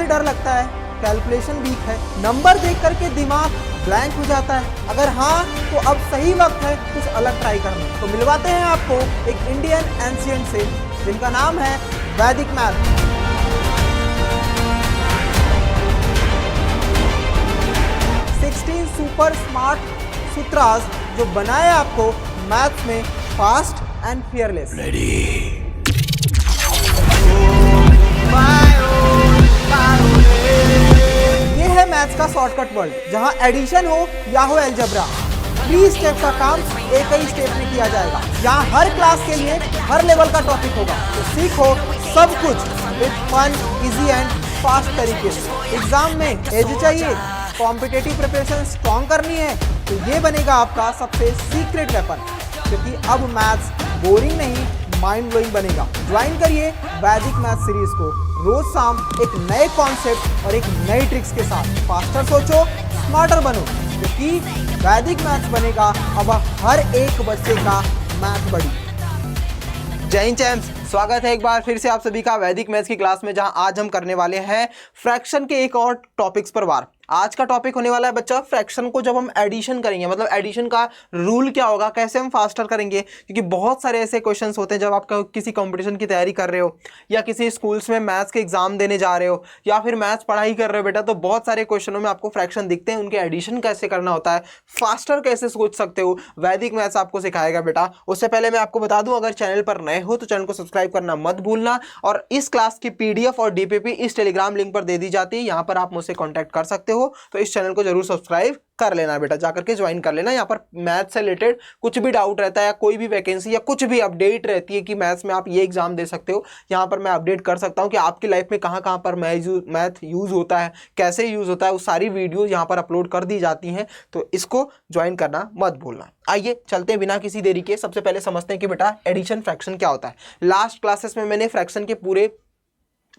से डर लगता है, कैलकुलेशन वीक है, नंबर देख करके दिमाग ब्लैंक हो जाता है? अगर हाँ तो अब सही वक्त है कुछ अलग ट्राई करना। तो मिलवाते हैं आपको एक इंडियन एंशिएंट से जिनका नाम है वैदिक मैथ। 16 सुपर स्मार्ट सूत्रास जो बनाए आपको मैथ्स में फास्ट एंड फियरलेस। ये है मैथ्स का शॉर्टकट वर्ड, जहां एडिशन हो या हो अलजेब्रा, 3 स्टेप का काम एक ही स्टेप में किया जाएगा। यहाँ हर क्लास के लिए हर लेवल का टॉपिक होगा, तो सीखो सब कुछ with fun, easy and fast तरीके से। एग्जाम में एज चाहिए, कॉम्पिटेटिव प्रिपरेशन स्ट्रॉन्ग करनी है, तो ये बनेगा आपका सबसे सीक्रेट वेपन, क्योंकि अब मैथ्स बोरिंग नहीं माइंड ब्लोइंग बनेगा। ज्वाइन करिए वैदिक मैथ सीरीज को रोज शाम एक नए कॉन्सेप्ट और एक नई ट्रिक्स के साथ। फास्टर सोचो, स्मार्टर बनो, क्योंकि वैदिक मैथ्स बनेगा अब हर एक बच्चे का मैथ बड़ी। जय हिंद चैम्प्स, स्वागत है एक बार फिर से आप सभी का वैदिक मैथ्स की क्लास में, जहां आज हम करने वाले हैं फ्रैक्शन के एक और टॉपिक्स पर वार। आज का टॉपिक होने वाला है बच्चा फ्रैक्शन को जब हम एडिशन करेंगे, मतलब एडिशन का रूल क्या होगा, कैसे हम फास्टर करेंगे। क्योंकि बहुत सारे ऐसे क्वेश्चंस होते हैं जब आप किसी कंपटीशन की तैयारी कर रहे हो या किसी स्कूल्स में मैथ्स के एग्जाम देने जा रहे हो या फिर मैथ्स पढ़ाई कर रहे हो बेटा, तो बहुत सारे क्वेश्चनों में आपको फ्रैक्शन दिखते हैं। उनके एडिशन कैसे करना होता है, फास्टर कैसे सोच सकते हो, वैदिक मैथ्स आपको सिखाएगा बेटा। उससे पहले मैं आपको बता दूं, अगर चैनल पर नए हो तो चैनल को सब्सक्राइब करना मत भूलना। और इस क्लास की पीडीएफ और डीपीपी इस टेलीग्राम लिंक पर दे दी जाती है, यहाँ पर आप मुझसे कॉन्टैक्ट कर सकते हो। तो इस चैनल को जरूर सब्सक्राइब कर लेना बेटा, जाकर के ज्वाइन कर लेना। यहाँ पर मैथ्स से रिलेटेड कुछ भी डाउट रहता है या कोई भी वैकेंसी या कुछ भी अपडेट रहती है कि मैथ्स में आप ये एग्जाम दे सकते हो, यहाँ पर मैं अपडेट कर सकता हूँ कि आपकी लाइफ में कहाँ कहाँ पर मैथ यूज होता है, कैसे यूज होता है, वो सारी वीडियो यहाँ पर अपलोड कर दी जाती हैं। तो इसको ज्वाइन करना मत भूलना। आइए चलते हैं बिना किसी देरी के, सबसे पहले समझते हैं कि बेटा एडिशन फ्रैक्शन क्या होता है। लास्ट क्लासेस में मैंने फ्रैक्शन के पूरे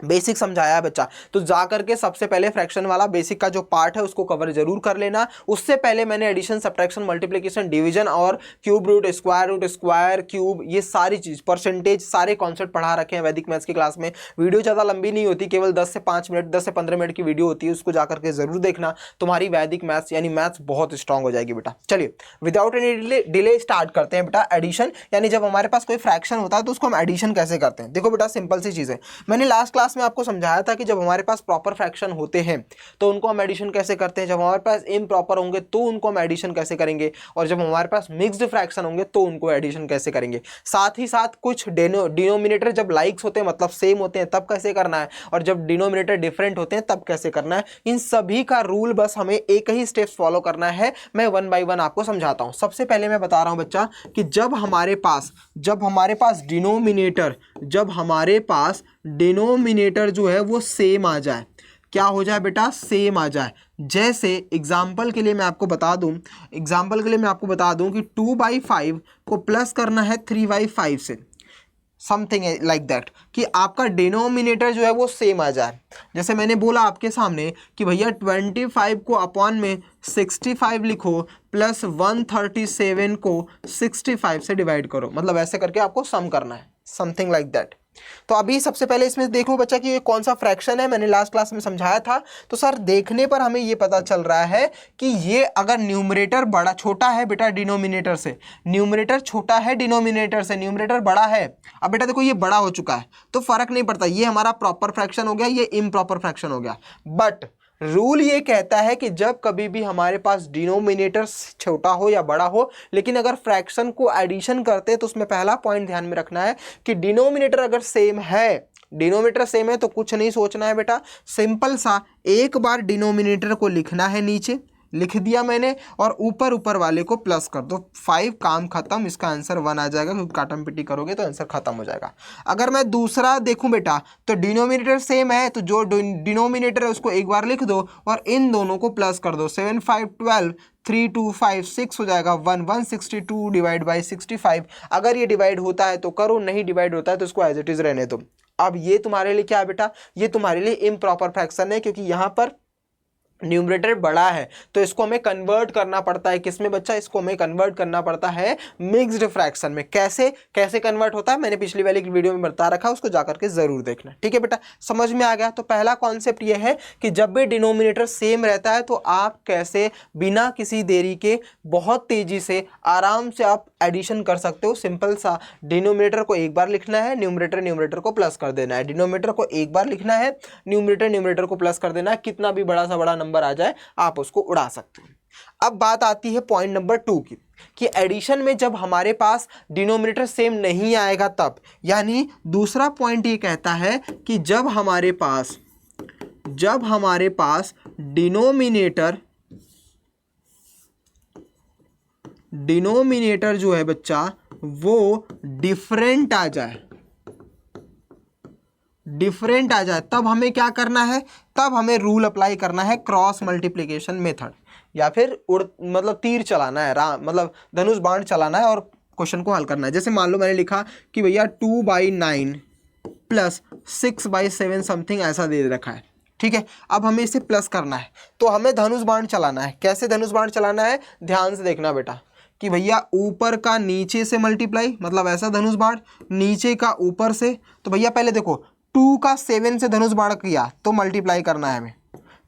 बेसिक समझाया है बच्चा, तो जाकर के सबसे पहले फ्रैक्शन वाला बेसिक का जो पार्ट है उसको कवर जरूर कर लेना। उससे पहले मैंने एडिशन, सब्ट्रैक्शन, मल्टीप्लिकेशन, डिवीजन और क्यूब रूट, स्क्वायर क्यूब, ये सारी चीज, परसेंटेज, सारे कॉन्सेप्ट पढ़ा रखे हैं वैदिक मैथ्स की क्लास में। वीडियो ज़्यादा लंबी नहीं होती, केवल 10 से 5 मिनट, 10 से 15 मिनट की वीडियो होती है, उसको जाकर के जरूर देखना। तुम्हारी वैदिक मैथ्स यानी मैथ्स बहुत स्ट्रांग हो जाएगी बेटा। चलिए विदाउट एनी डिले स्टार्ट करते हैं बेटा। एडिशन यानी जब हमारे पास कोई फ्रैक्शन होता है तो उसको हम एडिशन कैसे करते हैं। देखो बेटा, सिंपल सी चीज़ है, मैंने लास्ट क्लास में आपको समझाया था कि जब हमारे पास प्रॉपर फ्रैक्शन होते हैं तो उनको हम एडिशन कैसे करते हैं, जब हमारे पास इम्प्रॉपर होंगे तो उनको हम एडिशन कैसे करेंगे, और जब हमारे पास मिक्स्ड फ्रैक्शन होंगे तो उनको एडिशन कैसे करेंगे। साथ ही साथ कुछ डिनोमिनेटर जब लाइक्स होते हैं, मतलब सेम होते हैं, तब कैसे करना है, और जब डिनोमिनेटर डिफरेंट होते हैं तब कैसे करना है। इन सभी का रूल बस हमें एक ही स्टेप्स फॉलो करना है। मैं 1 बाय 1 आपको समझाता हूं। सबसे पहले मैं बता रहा हूं बच्चा कि जब हमारे पास डिनोमिनेटर जो है वो सेम आ जाए, क्या हो जाए बेटा, सेम आ जाए। जैसे एग्जाम्पल के लिए मैं आपको बता दूं कि 2/5 को प्लस करना है 3/5 से, समथिंग लाइक दैट, कि आपका डिनोमिनेटर जो है वो सेम आ जाए। जैसे मैंने बोला आपके सामने कि भैया 25 को अपॉन में 65 लिखो प्लस 137 को 65 से डिवाइड करो, मतलब ऐसे करके आपको सम करना है, समथिंग लाइक दैट। तो अभी सबसे पहले इसमें देखो बच्चा कि ये कौन सा फ्रैक्शन है, मैंने लास्ट क्लास में समझाया था। तो सर देखने पर हमें ये पता चल रहा है कि ये अगर न्यूमरेटर छोटा है बेटा डिनोमिनेटर से, न्यूमरेटर छोटा है डिनोमिनेटर से, न्यूमरेटर बड़ा है। अब बेटा देखो ये बड़ा हो चुका है तो फर्क नहीं पड़ता, ये हमारा प्रॉपर फ्रैक्शन हो गया, ये इम्प्रॉपर फ्रैक्शन हो गया। बट रूल ये कहता है कि जब कभी भी हमारे पास डिनोमिनेटर छोटा हो या बड़ा हो, लेकिन अगर फ्रैक्शन को एडिशन करते हैं तो उसमें पहला पॉइंट ध्यान में रखना है कि डिनोमिनेटर अगर सेम है तो कुछ नहीं सोचना है बेटा, सिंपल सा एक बार डिनोमिनेटर को लिखना है, नीचे लिख दिया मैंने, और ऊपर वाले को प्लस कर दो, 5, काम खत्म। इसका आंसर 1 आ जाएगा, क्योंकि काटम पिटी करोगे तो आंसर खत्म हो जाएगा। अगर मैं दूसरा देखूं बेटा तो डिनोमिनेटर सेम है, तो जो डिनोमिनेटर है उसको एक बार लिख दो और इन दोनों को प्लस कर दो, 7 5 12, 3 2 5 6 हो जाएगा, 162 डिवाइड बाई 65। अगर ये डिवाइड होता है तो करो, नहीं डिवाइड होता है तो इसको एज इट इज रहने दो। अब ये तुम्हारे लिए क्या है बेटा, ये तुम्हारे लिए इम्प्रॉपर फ्रैक्शन है, क्योंकि यहाँ पर न्यूमरेटर बड़ा है तो इसको हमें कन्वर्ट करना पड़ता है किसमें बच्चा, इसको हमें कन्वर्ट करना पड़ता है मिक्स्ड फ्रैक्शन में। कैसे कैसे कन्वर्ट होता है मैंने पिछली वाली वीडियो में बता रखा है, उसको जाकर के जरूर देखना। ठीक है बेटा, समझ में आ गया। तो पहला कॉन्सेप्ट ये है कि जब भी डिनोमिनेटर सेम रहता है तो आप कैसे बिना किसी देरी के बहुत तेजी से आराम से आप एडिशन कर सकते हो। सिंपल सा, डिनोमिनेटर को एक बार लिखना है, न्यूमरेटर को प्लस कर देना है, डिनोमिनेटर को एक बार लिखना है, न्यूमरेटर को प्लस कर देना है। कितना भी बड़ा सा बड़ा नंबर आ जाए आप उसको उड़ा सकते हो। अब बात आती है पॉइंट नंबर 2 की, कि एडिशन में जब हमारे पास डिनोमिनेटर सेम नहीं आएगा तब, यानी दूसरा पॉइंट ये कहता है कि जब हमारे पास डिनोमिनेटर जो है बच्चा वो डिफरेंट आ जाए, तब हमें क्या करना है, तब हमें रूल अप्लाई करना है क्रॉस मल्टीप्लिकेशन मेथड, या फिर मतलब तीर चलाना है, मतलब धनुष बाण चलाना है और क्वेश्चन को हल करना है। जैसे मान लो मैंने लिखा कि भैया 2/9 प्लस 6/7 समथिंग ऐसा दे रखा है। ठीक है, अब हमें इसे प्लस करना है तो हमें धनुष बाण चलाना है। कैसे धनुष बाण चलाना है, ध्यान से देखना बेटा, कि भैया ऊपर का नीचे से मल्टीप्लाई, मतलब ऐसा धनुष बाण, नीचे का ऊपर से। तो भैया पहले देखो 2 का 7 से धनुष बाण किया तो मल्टीप्लाई करना है हमें,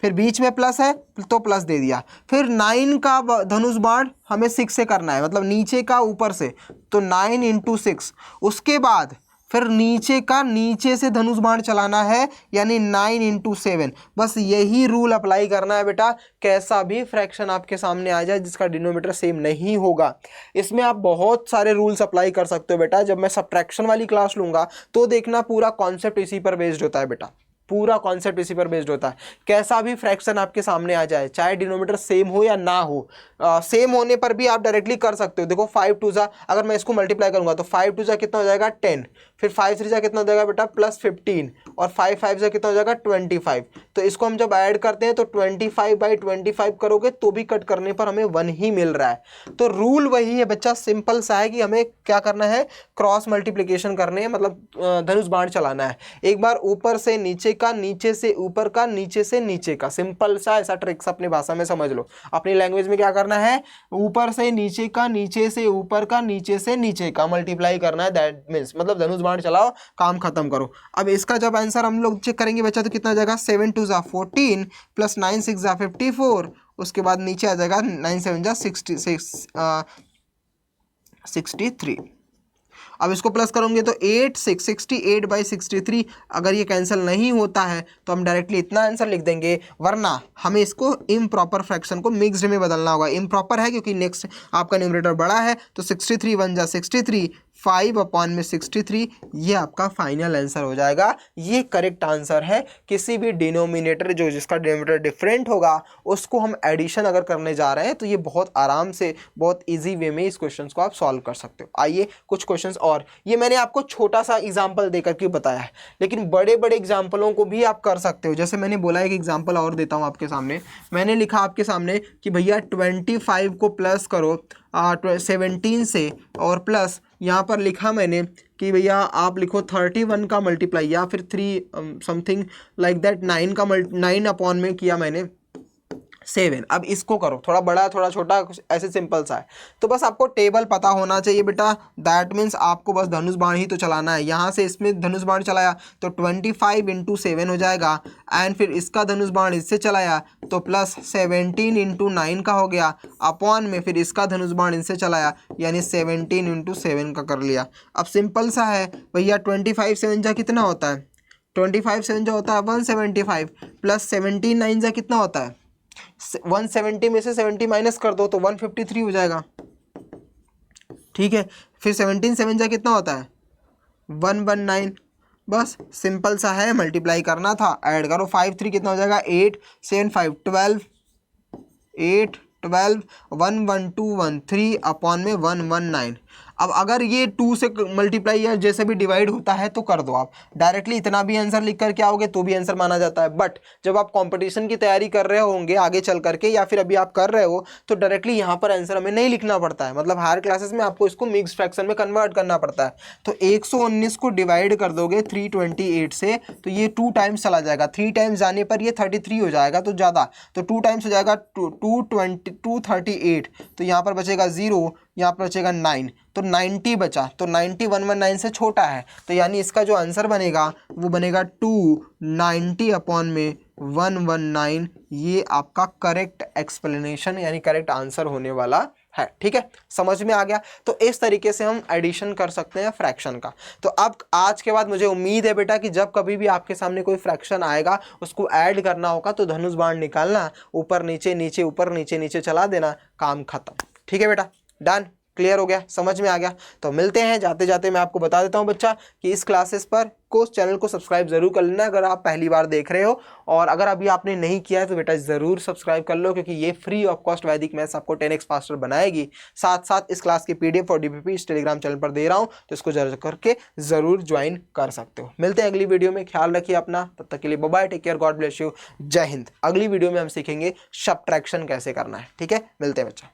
फिर बीच में प्लस है तो प्लस दे दिया, फिर 9 का धनुष बाण हमें 6 से करना है, मतलब नीचे का ऊपर से, तो 9 × 6। उसके बाद फिर नीचे का नीचे से धनुष बाण चलाना है, यानी 9 × 7। बस यही रूल अप्लाई करना है बेटा, कैसा भी फ्रैक्शन आपके सामने आ जाए जिसका डिनोमिनेटर सेम नहीं होगा। इसमें आप बहुत सारे रूल्स अप्लाई कर सकते हो बेटा। जब मैं सब्ट्रैक्शन वाली क्लास लूँगा तो देखना पूरा कॉन्सेप्ट इसी पर बेस्ड होता है बेटा, पूरा कॉन्सेप्ट इसी पर बेस्ड होता है। कैसा भी फ्रैक्शन आपके सामने आ जाए, चाहे डिनोमिनेटर सेम हो या ना हो, सेम होने पर भी आप डायरेक्टली कर सकते हो। देखो 5 2 जा, अगर मैं इसको मल्टीप्लाई करूंगा तो 5 2 जा कितना हो जाएगा 10, फिर 5 3 जा कितना हो जाएगा बेटा +15, और 5 5 जा कितना हो जाएगा 25। तो इसको हम जब ऐड करते हैं तो 25/25 करोगे तो भी कट करने पर हमें 1 ही मिल रहा है। तो रूल वही है बच्चा, सिंपल सा है कि हमें क्या करना है, क्रॉस मल्टीप्लिकेशन करने है, मतलब धनुष बाण चलाना है। एक बार ऊपर से नीचे का, नीचे से ऊपर का, नीचे से नीचे का, सिंपल सा ऐसा ट्रिक्स अपनी भाषा में समझ लो। अपनी लैंग्वेज में क्या करना है, ऊपर से नीचे का, नीचे से ऊपर का, नीचे से नीचे का मल्टीप्लाई करना है। दैट मीन्स मतलब धनुष बाण चलाओ, काम खत्म करो। अब इसका जब आंसर हम लोग चेक करेंगे बच्चा तो कितना आ जाएगा, 7 2 जा 14 प्लस 9 6 जा 54। उसके बाद नीचे आ जाएगा 9 7 जा 63। अब इसको प्लस करोगे तो 8 6 68/63। अगर ये कैंसिल नहीं होता है तो हम डायरेक्टली इतना आंसर लिख देंगे, वरना हमें इसको इम्प्रॉपर फ्रैक्शन को मिक्स्ड में बदलना होगा। इम्प्रॉपर है क्योंकि नेक्स्ट आपका न्यूमरेटर बड़ा है, तो 63 1 जा 63, 5/63, ये आपका फाइनल आंसर हो जाएगा। ये करेक्ट आंसर है। किसी भी डिनोमिनेटर जो जिसका डिनोमिनेटर डिफरेंट होगा उसको हम एडिशन अगर करने जा रहे हैं तो ये बहुत आराम से, बहुत इजी वे में इस क्वेश्चन को आप सॉल्व कर सकते हो। आइए कुछ क्वेश्चन और, ये मैंने आपको छोटा सा एग्जाम्पल देकर के बताया है, लेकिन बड़े बड़े एग्जाम्पलों को भी आप कर सकते हो। जैसे मैंने बोला एक एग्जाम्पल और देता हूँ आपके सामने। मैंने लिखा आपके सामने कि भैया 25 को प्लस करो 17 से, और प्लस यहाँ पर लिखा मैंने कि भैया आप लिखो 31 का मल्टीप्लाई, या फिर 3 समथिंग लाइक दैट 9 अपॉन में किया मैंने 7। अब इसको करो, थोड़ा बड़ा थोड़ा छोटा, ऐसे सिंपल सा है। तो बस आपको टेबल पता होना चाहिए बेटा। दैट मीन्स आपको बस धनुष बाण ही तो चलाना है। यहाँ से इसमें धनुष बाण चलाया तो 25 × 7 हो जाएगा, एंड फिर इसका धनुष बाण इससे चलाया तो प्लस 17 × 9 का हो गया, अपॉन में फिर इसका धनुष बाण इनसे चलाया, यानी 17 × 7 का कर लिया। अब सिंपल सा है भैया, 25 7 जा कितना होता है, 25 7 जा होता है 175, प्लस 17 9 जा कितना होता है, 170 में से 70 माइनस कर दो तो 153 हो जाएगा। ठीक है, फिर 17 7 जा कितना होता है 119। बस सिंपल सा है, मल्टीप्लाई करना था, ऐड करो 5 3 कितना हो जाएगा 8 7 5 12 8 12 1 1 2 1 3 अपॉन में 119। अब अगर ये 2 से मल्टीप्लाई या जैसे भी डिवाइड होता है तो कर दो आप डायरेक्टली, इतना भी आंसर लिख कर के आओगे तो भी आंसर माना जाता है। बट जब आप कंपटीशन की तैयारी कर रहे होंगे आगे चल करके या फिर अभी आप कर रहे हो तो डायरेक्टली यहाँ पर आंसर हमें नहीं लिखना पड़ता है, मतलब हायर क्लासेस में आपको इसको मिक्स फ्रैक्शन में कन्वर्ट करना पड़ता है। तो 119 को डिवाइड कर दोगे 328 से तो ये 2 टाइम्स चला जाएगा, 3 टाइम्स जाने पर ये 33 हो जाएगा, तो ज़्यादा तो 2 टाइम्स हो जाएगा 238, तो यहाँ पर बचेगा 0, यहाँ पर बचेगा 9, तो 90 बचा, तो 90 119 से छोटा है, तो यानी इसका जो आंसर बनेगा वो बनेगा 290 अपॉन में 119। ये आपका करेक्ट एक्सप्लेनेशन यानी करेक्ट आंसर होने वाला है। ठीक है, समझ में आ गया। तो इस तरीके से हम एडिशन कर सकते हैं फ्रैक्शन का। तो अब आज के बाद मुझे उम्मीद है बेटा कि जब कभी भी आपके सामने कोई फ्रैक्शन आएगा उसको ऐड करना होगा तो धनुष बाण निकालना, ऊपर नीचे नीचे ऊपर नीचे नीचे चला देना, काम खत्म। ठीक है बेटा, डन, क्लियर हो गया, समझ में आ गया। तो मिलते हैं, जाते जाते मैं आपको बता देता हूं बच्चा कि इस क्लासेस पर चैनल को सब्सक्राइब जरूर कर लेना अगर आप पहली बार देख रहे हो, और अगर अभी आपने नहीं किया है तो बेटा ज़रूर सब्सक्राइब कर लो, क्योंकि ये फ्री ऑफ कॉस्ट वैदिक मैथ्स आपको 10x फास्टर बनाएगी। साथ साथ इस क्लास की PDF और DPP इस टेलीग्राम चैनल पर दे रहा हूँ, तो इसको जरूर करके ज़रूर ज्वाइन कर सकते हो। मिलते हैं अगली वीडियो में, ख्याल रखिए अपना, तब तक के लिए bye bye, take care, God bless you, जय हिंद। अगली वीडियो में हम सीखेंगे सब्ट्रैक्शन कैसे करना है। ठीक है, मिलते हैं बच्चा।